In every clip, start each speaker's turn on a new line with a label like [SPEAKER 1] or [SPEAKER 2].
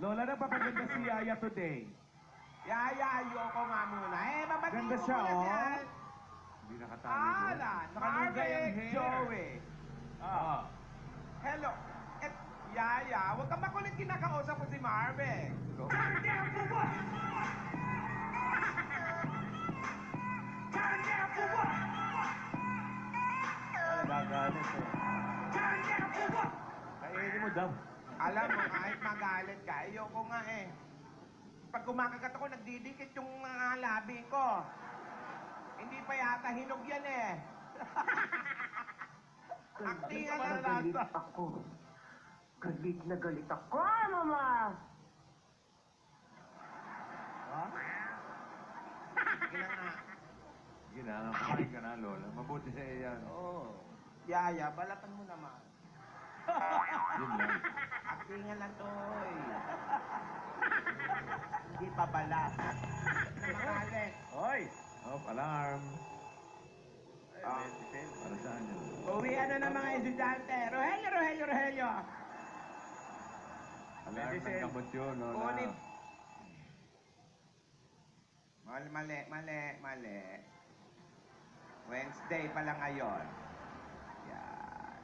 [SPEAKER 1] Lola, nagpapaganda si Yaya today.
[SPEAKER 2] Yaya, ayoko nga muna. Mabatiin
[SPEAKER 1] Ganda
[SPEAKER 2] mo
[SPEAKER 1] siya,
[SPEAKER 2] muna
[SPEAKER 1] oh.
[SPEAKER 2] siya.
[SPEAKER 1] Hindi nakatali doon.
[SPEAKER 2] Alan,
[SPEAKER 1] Nakalugay ang
[SPEAKER 2] Marvick,
[SPEAKER 1] hair.
[SPEAKER 2] Joey.
[SPEAKER 1] Ah.
[SPEAKER 2] Hello. Yaya, huwag ka makulit kinakausap ko si Marvick.
[SPEAKER 1] Nagagalit eh. Kainin mo daw.
[SPEAKER 2] Alam mo, kahit magalit ka, ayoko nga eh. Pag kumakagat ako, nagdidikit yung mga labi ko. Hindi pa yata hinog yan eh. Aktingan na
[SPEAKER 3] Galit
[SPEAKER 2] lang.
[SPEAKER 3] ako. Galit na galit ako, mama!
[SPEAKER 1] Ha?
[SPEAKER 2] Ina nga.
[SPEAKER 1] Ginanang kumain ka na, Lola. Mabuti sa iyo yan.
[SPEAKER 2] Oo. Yaya, balatan mo naman.
[SPEAKER 1] Yun lang.
[SPEAKER 2] Aktingan lang to eh. Hindi pa balat. Magalit.
[SPEAKER 1] Hoy! Oh, alarm.
[SPEAKER 2] Ah.
[SPEAKER 1] Para saan yun?
[SPEAKER 2] Uwian na ng mga estudyante. Rogelio, Rogelio, Rogelio.
[SPEAKER 1] Alarm ng gamot yun, Lola.
[SPEAKER 2] Kunin. Mali, mali, mali. Wednesday pa lang ngayon. Yan.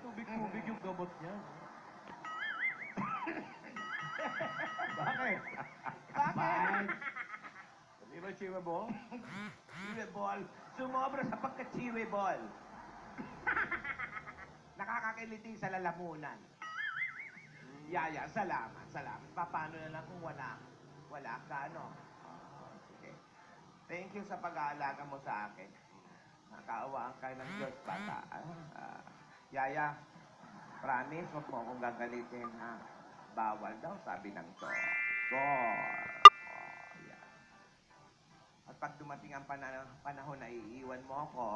[SPEAKER 1] Tubig-tubig yung gamot niya. Bakit?
[SPEAKER 2] Bakit?
[SPEAKER 1] Di ba chiwa mo?
[SPEAKER 2] Chiwe ball. Sumobra sa pagka-chiwe ball. Nakakakiliti sa lalamunan. Yaya, salamat, salamat. Paano na lang kung wala ka, ano? Sige. Thank you sa pag-aalaga mo sa akin. Nakaawaan ka ng Diyos, bata. Yaya, promise, huwag mo akong gagalitin, ha? Bawal daw, sabi ng doktor. Yan. At pag dumating ang panahon na iiwan mo ako,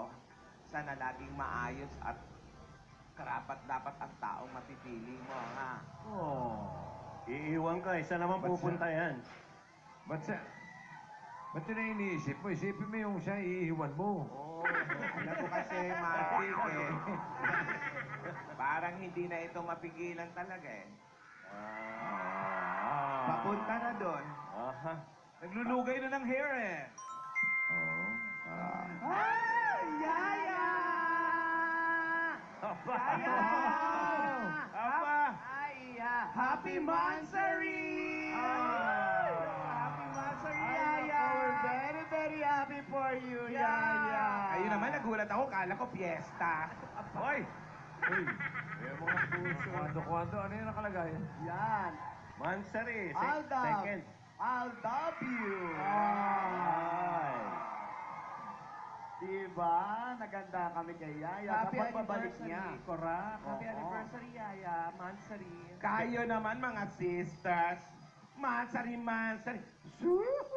[SPEAKER 2] sana laging maayos at karapat-dapat ang taong mapipili mo, ha?
[SPEAKER 4] Oh, iiwan ka. Isa naman pupunta yan.
[SPEAKER 1] Ba't yun ang iniisip mo? Isipin mo yung siya iiwan mo.
[SPEAKER 2] Oo, alam ko kasi, Marvick, eh. Parang hindi na ito mapigilan talaga, eh. Papunta na doon.
[SPEAKER 4] Aha.
[SPEAKER 1] Naglulugay na ng hair eh. Oo.
[SPEAKER 2] Ay, Yaya!
[SPEAKER 4] Aba.
[SPEAKER 2] Yaya!
[SPEAKER 4] Aba.
[SPEAKER 2] Ay, Happy Mansary! Happy Mansary, Yaya!
[SPEAKER 3] We're very, very happy for you, Yaya!
[SPEAKER 2] Ayun naman, nagulat ako. Kala ko piyesta.
[SPEAKER 1] Hoy! Uy! Yung mga puso. Kwando-kwando. Ano yung nakalagay?
[SPEAKER 3] Yan!
[SPEAKER 4] Mansari.
[SPEAKER 3] I'll love.
[SPEAKER 4] Second.
[SPEAKER 3] I'll love you!
[SPEAKER 4] Ay.
[SPEAKER 3] Diba? Naganda kami kay Yaya.
[SPEAKER 5] Happy
[SPEAKER 3] Kapag babalik
[SPEAKER 5] anniversary,
[SPEAKER 3] niya.
[SPEAKER 5] Correct. Happy
[SPEAKER 3] Oo.
[SPEAKER 5] anniversary, Yaya. Mansari.
[SPEAKER 2] Kayo naman, mga sisters. Mansari, Mansari. Sus!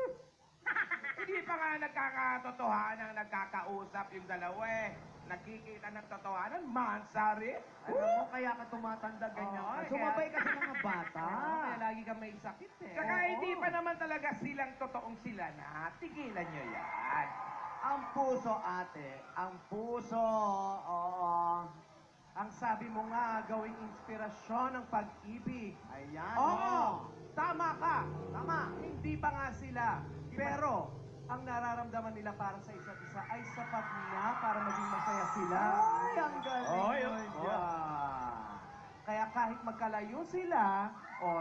[SPEAKER 2] Hindi pa nga nagkakatotohanan, nagkakausap yung dalawa eh. Nakikita ng totohanan, Mansari.
[SPEAKER 3] Alam mo, kaya ka tumatanda ganyan
[SPEAKER 5] Oo,
[SPEAKER 3] ka.
[SPEAKER 5] kaya-
[SPEAKER 3] Sumabay ka sa mga bata.
[SPEAKER 5] Kaya lagi ka may sakit eh.
[SPEAKER 2] Saka
[SPEAKER 3] Oo.
[SPEAKER 2] hindi pa naman talaga silang totoong sila na. Tigilan nyo yan.
[SPEAKER 3] Ang puso, ate. Ang puso. Oo.
[SPEAKER 5] Ang sabi mo nga, gawing inspirasyon ng pag-ibig.
[SPEAKER 3] Ayan.
[SPEAKER 5] Oo! Tama ka!
[SPEAKER 3] Tama.
[SPEAKER 5] Hindi pa nga sila. Pero, ang nararamdaman nila para sa isa't isa ay sapat na para maging masaya sila.
[SPEAKER 3] Ay, ang galing
[SPEAKER 4] Oy,
[SPEAKER 3] mo
[SPEAKER 4] oh.
[SPEAKER 3] dyan.
[SPEAKER 5] Kaya kahit magkalayo sila,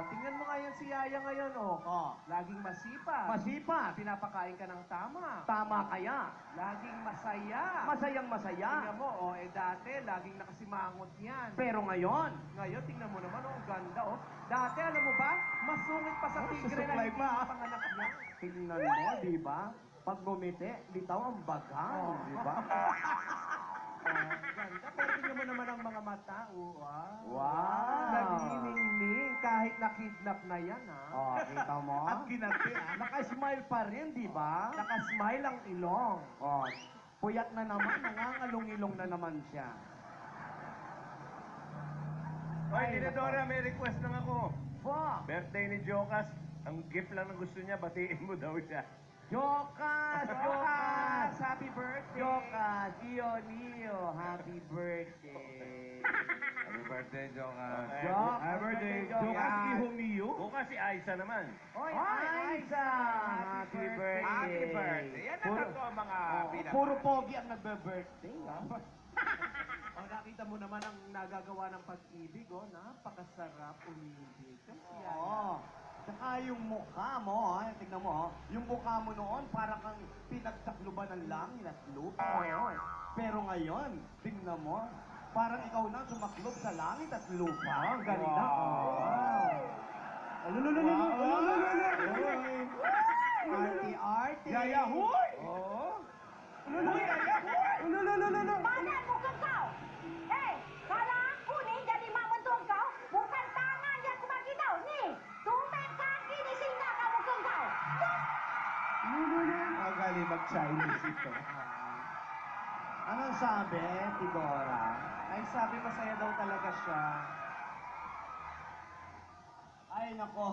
[SPEAKER 5] tingnan mo nga yan si Yaya ngayon,
[SPEAKER 3] Oh.
[SPEAKER 5] Laging masipag.
[SPEAKER 3] Masipag.
[SPEAKER 5] Pinapakain ka ng tama.
[SPEAKER 3] Tama kaya.
[SPEAKER 5] Laging masaya.
[SPEAKER 3] Masayang masaya.
[SPEAKER 5] Tingnan mo, dati, laging nakasimangot yan.
[SPEAKER 3] Pero ngayon,
[SPEAKER 5] Ngayon, tingnan mo naman, ang ganda, Dati, alam mo ba, masungit pa sa tigre na
[SPEAKER 3] susuklay
[SPEAKER 5] hindi
[SPEAKER 3] pa.
[SPEAKER 5] panganak niya.
[SPEAKER 3] tingnan mo, di ba? Pag gumiti, bitaw ang bagang,
[SPEAKER 5] Oh.
[SPEAKER 3] di ba?
[SPEAKER 5] Ganda, pero tingnan mo naman ang mga mata, wow.
[SPEAKER 3] Wow.
[SPEAKER 5] Nagniningning kahit nakidnap na yan,
[SPEAKER 3] Oh, kita mo?
[SPEAKER 5] At kinati,
[SPEAKER 3] Naka-smile pa rin, di ba?
[SPEAKER 5] Nakasmile ang ilong.
[SPEAKER 3] Oh, puyat na naman, nangangalong-ilong na naman siya.
[SPEAKER 4] Hoy, Dinadora, may request lang ako.
[SPEAKER 3] Po,
[SPEAKER 4] Birthday ni Jokas. Ang gift lang na gusto niya, batiin mo daw siya.
[SPEAKER 3] Jokas! Jokas!
[SPEAKER 2] Jokas, happy birthday!
[SPEAKER 3] Jokas, Iyo, Neo, happy birthday.
[SPEAKER 1] Happy birthday, Jokas.
[SPEAKER 3] Jok,
[SPEAKER 4] Happy birthday,
[SPEAKER 3] Jokas.
[SPEAKER 4] Bukas si Aiza naman.
[SPEAKER 3] Oy, Aiza, happy birthday.
[SPEAKER 2] Happy birthday! Yan na
[SPEAKER 3] Puro-
[SPEAKER 2] to ang mga pinaka...
[SPEAKER 3] Puro pogi ang nagbe-birthday, ha?
[SPEAKER 5] O, nakita mo naman ang nagagawa ng pag-ibig, oh. Napakasarap umibig. Kasi yan.
[SPEAKER 3] Oo. Tsaka yung mukha mo, tignan mo, yung mukha mo noon para kang pinagsakluban ng langit at lupa. Pero ngayon, tignan mo, parang ikaw na sumaklob sa langit at lupa. Ang galing na. Arte-arte.
[SPEAKER 2] Yaya, huy!
[SPEAKER 3] Oo.
[SPEAKER 2] Huy, Yaya, huy!
[SPEAKER 6] Paano bukan kau? Kalau aku ni jadi mak mentua kau, bukan tangan yang aku bagi kau. Ni, tumpen kaki ni sehingga kamu ke kau.
[SPEAKER 3] Magaling mag-Chinese ito. Anong sabi, Tidora?
[SPEAKER 5] Ay, sabi masaya daw talaga siya.
[SPEAKER 3] Ay, nako.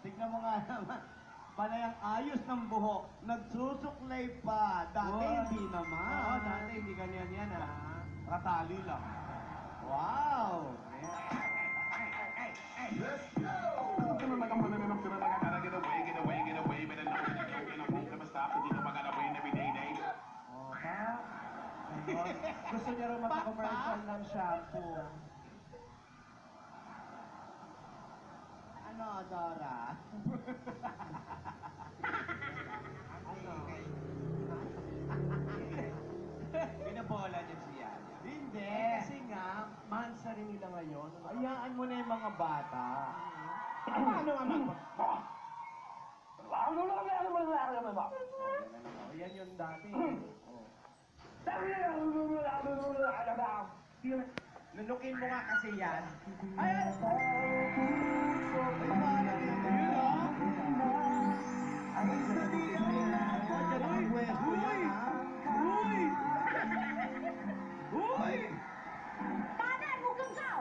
[SPEAKER 3] Tignan mo nga naman. Panay ang ayos ng buhok. Nagsusuklay pa. Dati hindi naman.
[SPEAKER 5] Oo, dati hindi ganyan yan, ha?
[SPEAKER 3] Katali lang. Wow!
[SPEAKER 5] Oh, ha? Ayun. Gusto niya raw mag-commercial ng shampoo.
[SPEAKER 3] Ano, Dora?
[SPEAKER 5] Ano?
[SPEAKER 2] Binabola niya si Yaya.
[SPEAKER 3] Hindi.
[SPEAKER 5] Kasi nga, mahal sa rin nila ngayon.
[SPEAKER 3] Hayaan mo na yung mga bata. Ano ang
[SPEAKER 5] O, yan yung dati.
[SPEAKER 2] Nunukin mo nga kasi yan.
[SPEAKER 6] Tangan bukan kau.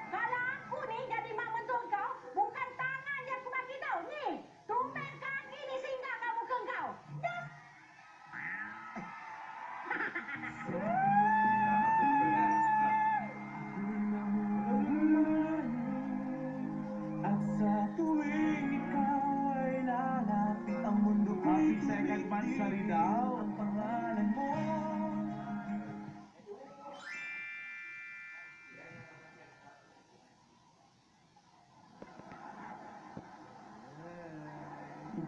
[SPEAKER 6] Kalau aku ni jadi mak mentua kau, bukan tangan yang aku bagi kau. Ni, tumpen kaki ni sehingga kamu ke kau.
[SPEAKER 5] At sa tuwing ikaw ay lalapit ang mundo ko'y
[SPEAKER 3] Happy second monthsary daw.
[SPEAKER 5] ang pangalan mo.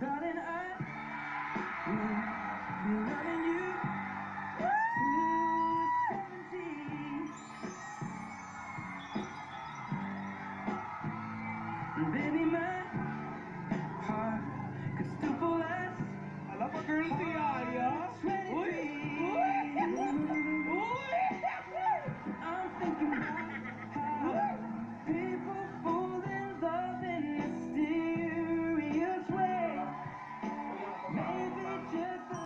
[SPEAKER 5] Darling, I will be loving you till 70. Baby, my heart could still fall less.
[SPEAKER 2] Alam mo, girl, si Yaya.
[SPEAKER 5] Uy! I'm thinking about how people fall in love in mysterious ways. Maybe just a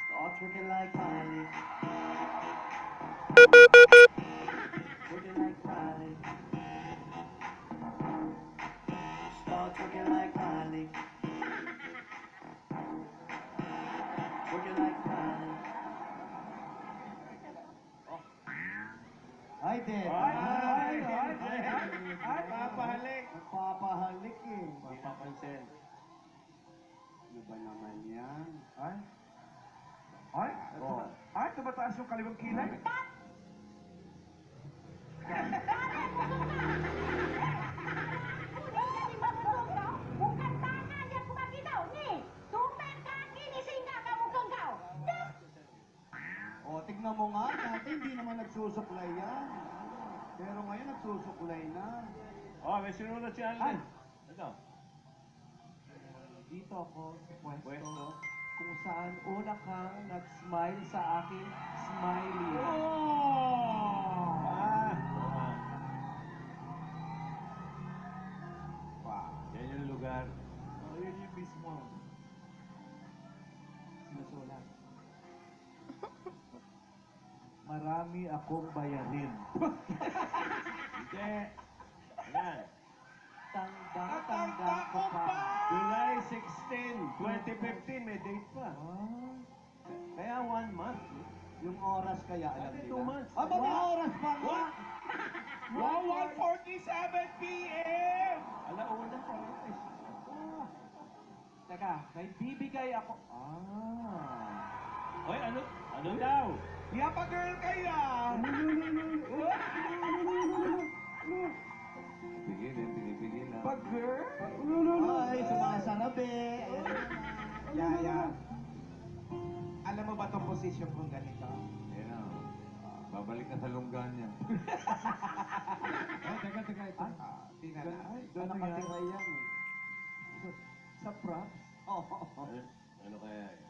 [SPEAKER 5] start looking like Miley. Looking like Miley. Start looking like Miley. Looking like Miley.
[SPEAKER 3] Ay, Dad.
[SPEAKER 2] Papahalik.
[SPEAKER 3] Papahalik eh.
[SPEAKER 4] Papapansin.
[SPEAKER 3] Ano ba naman yan?
[SPEAKER 1] Ay? Ay?
[SPEAKER 3] Oh.
[SPEAKER 1] Ay, tumataas yung kaliwang kilay.
[SPEAKER 6] Aku ni jadi mak mentua kau, bukan tangan yang aku bagi kau. Ni, tumpen kaki ni sehingga kamu ke kau.
[SPEAKER 3] O, tignan mo nga. Dati hindi naman nagsusuklay yan. Pero ngayon nagsusuklay na.
[SPEAKER 4] Oh, may sinunod si Alden. Ano?
[SPEAKER 5] Dito ako sa pwesto
[SPEAKER 4] Pwesto?
[SPEAKER 5] kung saan una kang nag-smile sa aking smiley.
[SPEAKER 4] Yan yung lugar.
[SPEAKER 5] Oh, yun yung mismo. Sinusulat. Marami akong bayarin.
[SPEAKER 4] Hindi. Ayan.
[SPEAKER 5] Tanda ko pa.
[SPEAKER 4] July 16, 2015, may date pa.
[SPEAKER 5] Ah,
[SPEAKER 4] Kaya 1 month.
[SPEAKER 3] Yung oras kaya alam
[SPEAKER 4] Ate,
[SPEAKER 3] nila.
[SPEAKER 4] 2 months.
[SPEAKER 3] Aba, may oras pa nga.
[SPEAKER 2] Wow, 1:47 p.m.
[SPEAKER 4] Alauna pa rin eh.
[SPEAKER 5] Teka, may bibigay ako. Ah.
[SPEAKER 4] Hoy, ano? Ano daw?
[SPEAKER 2] Yapa girl kaya.
[SPEAKER 1] Pinipigilan.
[SPEAKER 2] Pag girl?
[SPEAKER 3] Ay, sumasarap eh.
[SPEAKER 2] Yaya. Alam mo ba itong posisyon kong ganito?
[SPEAKER 1] Yan na. Babalik ka sa lunggan niya. Ay, teka.
[SPEAKER 2] Tingnan na.
[SPEAKER 3] Doon nakatira yan eh.
[SPEAKER 5] Sa props?
[SPEAKER 3] Oo.
[SPEAKER 4] Ano kaya eh?